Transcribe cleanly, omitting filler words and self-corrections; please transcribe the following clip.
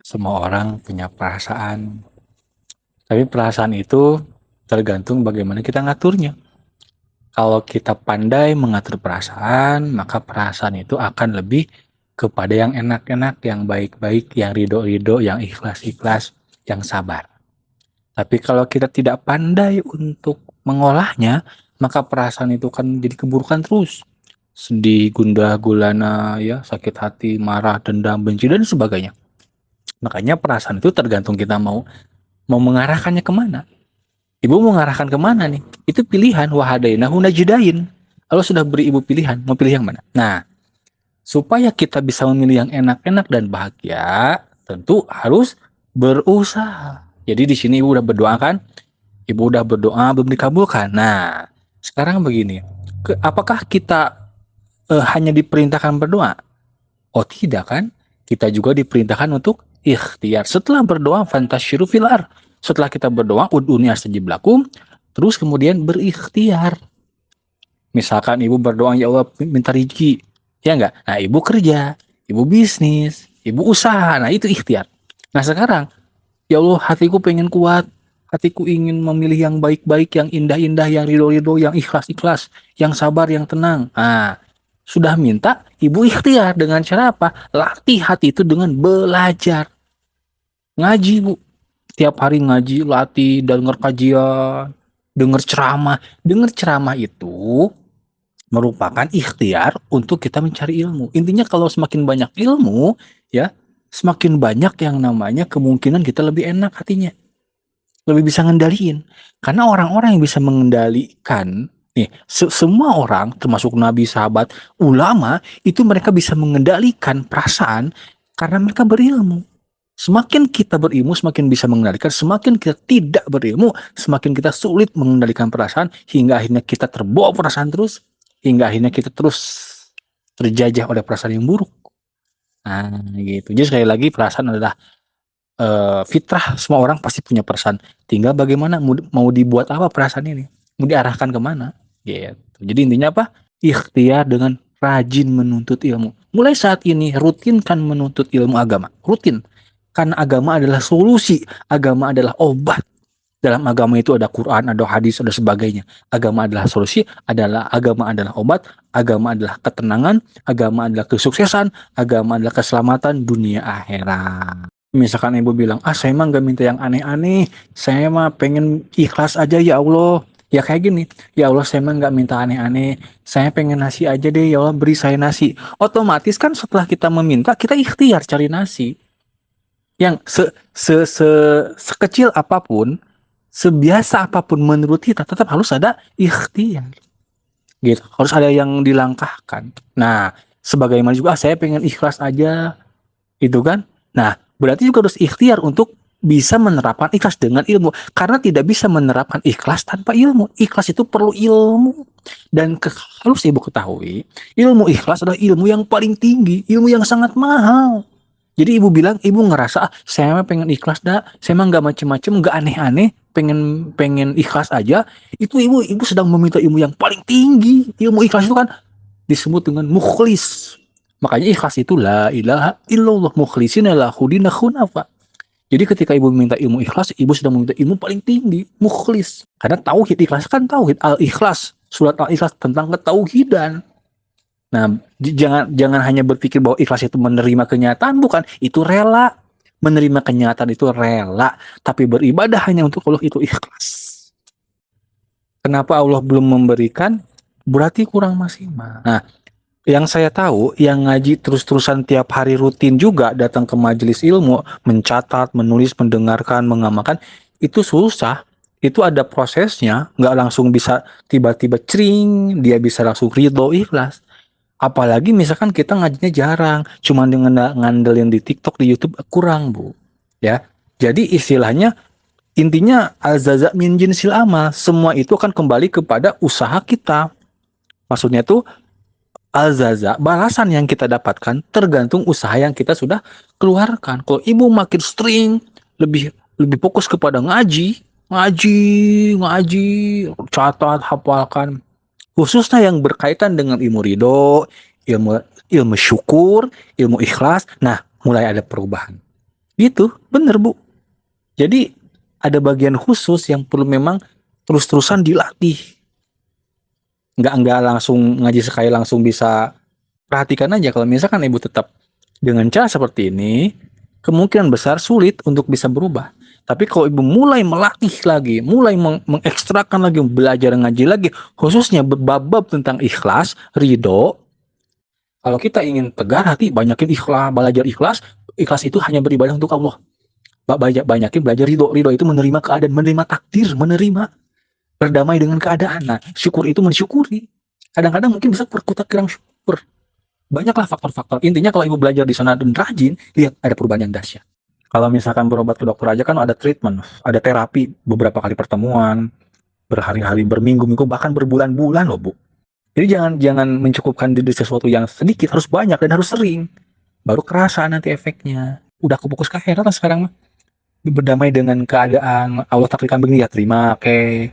Semua orang punya perasaan, tapi perasaan itu tergantung bagaimana kita ngaturnya. Kalau kita pandai mengatur perasaan, maka perasaan itu akan lebih kepada yang enak-enak, yang baik-baik, yang ridho-ridho, yang ikhlas-ikhlas, yang sabar. Tapi kalau kita tidak pandai untuk mengolahnya, maka perasaan itu kan jadi keburukan terus. Sedih, gundah, gulana, ya, sakit hati, marah, dendam, benci, dan sebagainya. Makanya perasaan itu tergantung kita mau mengarahkannya kemana. Ibu mau mengarahkan kemana nih? Itu pilihan. Wahadainahu najdain. Kalau sudah beri ibu pilihan, mau pilih yang mana? Nah, supaya kita bisa memilih yang enak-enak dan bahagia, tentu harus berusaha. Jadi di sini ibu udah berdoa kan? Ibu udah berdoa belum dikabulkan. Nah, sekarang begini. Apakah kita hanya diperintahkan berdoa? Oh tidak kan? Kita juga diperintahkan untuk ikhtiar. Setelah berdoa, fantasyiru fil ar. Setelah kita berdoa, ud'uni astajib lakum, terus kemudian berikhtiar. Misalkan ibu berdoa, ya Allah minta rezeki, ya enggak? Nah, ibu kerja, ibu bisnis, ibu usaha. Nah, itu ikhtiar. Nah, sekarang, ya Allah hatiku pengen kuat, hatiku ingin memilih yang baik-baik, yang indah-indah, yang ridho-ridho, yang ikhlas-ikhlas, yang sabar, yang tenang. Nah, sudah minta, ibu ikhtiar dengan cara apa? Latih hati itu dengan belajar. Ngaji, Bu. Tiap hari ngaji, latih, denger kajian, denger ceramah. Denger ceramah itu merupakan ikhtiar untuk kita mencari ilmu. Intinya kalau semakin banyak ilmu, ya, semakin banyak yang namanya kemungkinan kita lebih enak hatinya. Lebih bisa ngendaliin. Karena orang-orang yang bisa mengendalikan, nih, semua orang, termasuk nabi, sahabat, ulama, itu mereka bisa mengendalikan perasaan karena mereka berilmu. Semakin kita berilmu, semakin bisa mengendalikan. Semakin kita tidak berilmu, semakin kita sulit mengendalikan perasaan, hingga akhirnya kita terbawa perasaan terus, hingga akhirnya kita terus terjajah oleh perasaan yang buruk. Nah, gitu. Jadi sekali lagi, perasaan adalah fitrah. Semua orang pasti punya perasaan. Tinggal bagaimana mau dibuat apa perasaan ini, mau diarahkan kemana, gitu. Jadi intinya apa? Ikhtiar dengan rajin menuntut ilmu. Mulai saat ini rutinkan menuntut ilmu agama, rutin. Karena agama adalah solusi, agama adalah obat. Dalam agama itu ada Quran, ada hadis, ada sebagainya. Agama adalah solusi, agama adalah obat, agama adalah ketenangan, agama adalah kesuksesan, agama adalah keselamatan dunia akhirat. Misalkan ibu bilang, saya mah nggak minta yang aneh-aneh, saya mah pengen ikhlas aja ya Allah. Ya kayak gini, ya Allah saya mah nggak minta aneh-aneh, saya pengen nasi aja deh, ya Allah beri saya nasi. Otomatis kan setelah kita meminta, kita ikhtiar cari nasi. Yang sekecil apapun, sebiasa apapun menurut kita, tetap harus ada ikhtiar. Gitu, harus ada yang dilangkahkan. Nah, sebagaimana juga, saya pengen ikhlas aja, itu kan. Nah, berarti juga harus ikhtiar untuk bisa menerapkan ikhlas dengan ilmu. Karena tidak bisa menerapkan ikhlas tanpa ilmu. Ikhlas itu perlu ilmu. Dan harus ibu ketahui, ilmu ikhlas adalah ilmu yang paling tinggi, ilmu yang sangat mahal. Jadi ibu bilang, ibu ngerasa, saya mah pengen ikhlas dah, saya mah nggak macem-macem, nggak aneh-aneh, pengen pengen ikhlas aja. Itu ibu sedang meminta ilmu yang paling tinggi. Ilmu ikhlas itu kan disebut dengan mukhlis. Makanya ikhlas itu la ilaha illallah mukhlishina lahu dina hunafa. Jadi ketika ibu minta ilmu ikhlas, ibu sedang meminta ilmu paling tinggi, mukhlis. Karena tauhid, ikhlas kan tauhid, al-ikhlas, surat al-ikhlas tentang ketauhidan. Nah, jangan hanya berpikir bahwa ikhlas itu menerima kenyataan, bukan. Itu rela. Menerima kenyataan itu rela, tapi beribadah hanya untuk Allah itu ikhlas. Kenapa Allah belum memberikan? Berarti kurang maksimal. Nah, yang saya tahu, yang ngaji terus-terusan tiap hari rutin juga datang ke majelis ilmu, mencatat, menulis, mendengarkan, mengamalkan, itu susah. Itu ada prosesnya, nggak langsung bisa tiba-tiba cering, dia bisa langsung ridho, ikhlas. Apalagi misalkan kita ngajinya jarang, cuma dengan ngandelin di TikTok, di YouTube, kurang, Bu. Ya. Jadi istilahnya, intinya al-jaza min jinsil amal, semua itu akan kembali kepada usaha kita. Maksudnya tuh al-jaza, balasan yang kita dapatkan tergantung usaha yang kita sudah keluarkan. Kalau ibu makin string, lebih lebih fokus kepada ngaji, ngaji, ngaji, catat, hafalkan, khususnya yang berkaitan dengan ilmu ridho, ilmu ilmu syukur, ilmu ikhlas. Nah, mulai ada perubahan. Gitu, bener Bu. Jadi ada bagian khusus yang perlu memang terus-terusan dilatih. Nggak langsung ngaji sekali langsung bisa. Perhatikan aja kalau misalkan ibu tetap dengan cara seperti ini, kemungkinan besar sulit untuk bisa berubah. Tapi kalau ibu mulai melatih lagi, mulai mengekstrakan lagi, belajar ngaji lagi, khususnya bab-bab tentang ikhlas, ridho. Kalau kita ingin tegar hati, banyakin ikhlas, belajar ikhlas. Ikhlas itu hanya beribadah untuk Allah. Banyakin belajar ridho. Ridho itu menerima keadaan, menerima takdir, menerima, berdamai dengan keadaan. Nah, syukur itu mensyukuri. Kadang-kadang mungkin bisa berkutat kurang syukur. Banyaklah faktor-faktor. Intinya kalau ibu belajar di sana dan rajin, lihat ada perubahan yang dahsyat. Kalau misalkan berobat ke dokter aja kan ada treatment, ada terapi, beberapa kali pertemuan, berhari-hari, berminggu-minggu, bahkan berbulan-bulan loh Bu. Jadi jangan mencukupkan diri sesuatu yang sedikit, harus banyak dan harus sering. Baru kerasa nanti efeknya. Udah aku fokus ke akhirat lah sekarang mah. Berdamai dengan keadaan Allah takdirkan begini ya terima, oke.